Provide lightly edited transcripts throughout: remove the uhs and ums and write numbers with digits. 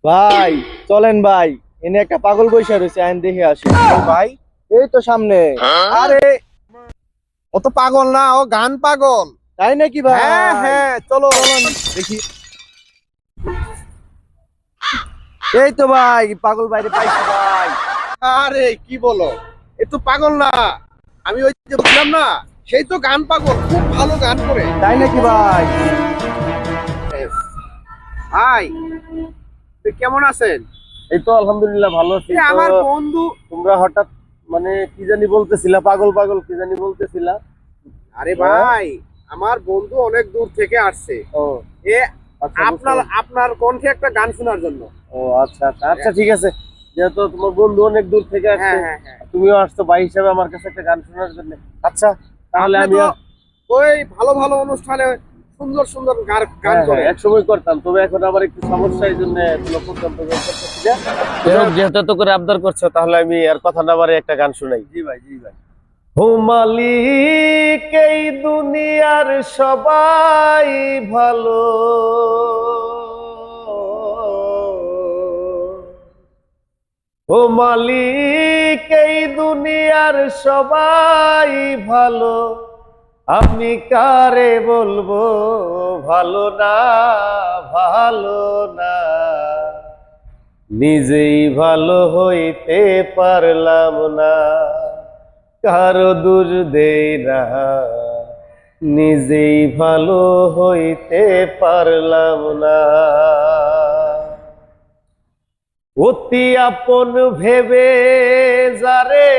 ভাই চলেন ভাই, এনে একটা পাগল বৈশা রয়েছে, আইন দেখে আসি। ভাই এই তো সামনে। আরে ও তো পাগল না, ও গান পাগল। তাই নাকি ভাই? হ্যাঁ হ্যাঁ, চলো দেখি। এই তো ভাই পাগল বাইরে পাইছি ভাই। আরে কি বলো, এ তো পাগল না, আমি ওই যে বললাম না, সেই তো গান পাগল, খুব ভালো গান করে। তাই নাকি ভাই? ভাই তুই কেমন আছেন? এই তো আলহামদুলিল্লাহ ভালো আছি। এই আমার বন্ধু। তোমরা হঠাৎ মানে কি জানি বলতেছিলা, পাগল পাগল কি জানি বলতেছিলা। আরে ভাই, আমার বন্ধু অনেক দূর থেকে আসছে ও এ আচ্ছা, আপনার আপনার কণ্ঠে একটা গান শোনার জন্য। ও আচ্ছা আচ্ছা আচ্ছা, ঠিক আছে। যেহেতু তোমার বন্ধু অনেক দূর থেকে আসছে, হ্যাঁ হ্যাঁ হ্যাঁ, তুমিও আসছো ভাই হিসাবে আমার কাছে একটা গান শোনার জন্য। আচ্ছা তাহলে আপনি আমি তো ওই ভালো ভালো অনুষ্ঠানে সুন্দর সুন্দর গান হ্যাঁ, করে। এক সময় করতাম, তবে এখন আবার একটু সমস্যা, এই জন্য যেহেতু তো করে আবদার করছো, তাহলে আমি আর কথা না বাড়ে একটা গান শুনাই। জি ভাই, জি ভাই। ও মালিক, এই দুনিয়ার সবাই ভালো, ও মালিক এই দুনিয়ার সবাই ভালো, আমি কারে বলবো ভালো না, ভালো না। নিজেই ভালো হইতে পারলাম না, কারো দোষ দেই না, নিজেই ভালো হইতে পারলাম না। অতি আপন ভেবে যারে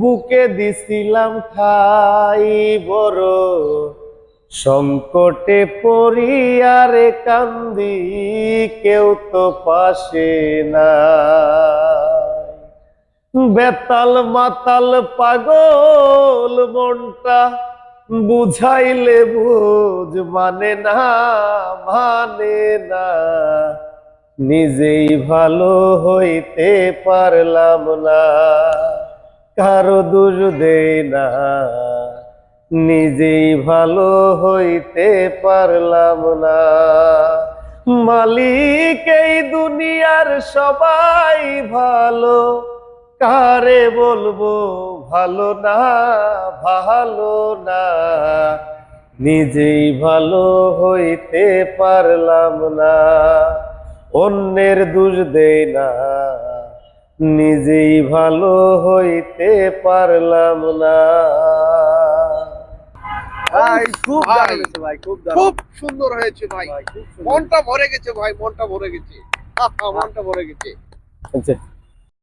বুকে দিছিলাম ঠাই, বড় সংকটে পড়িয়ারে কান্দি, কেউ তো পাশে না। বেতাল মাতাল পাগল মনটা, বুঝাইলে বুঝ মানে না, মানে না। নিজেই ভালো হইতে পারলাম না, কারো দোষ দেই না, নিজেই ভালো হইতে পারলাম না। মালিক এই দুনিয়ার সবাই ভালো, কারে বলবো ভালো না, ভালো না। নিজেই ভালো হইতে পারলাম না, অন্যের দোষ দেই না, নিজেই ভালো হইতে পারলাম না। ভাই খুব ভাই, দারুণ হয়েছে ভাই, খুব দারুণ। খুব সুন্দর হয়েছে ভাই, ভাই, খুব সুন্দর। মনটা ভরে গেছে ভাই, মনটা ভরে গেছে, মনটা ভরে গেছে। আচ্ছা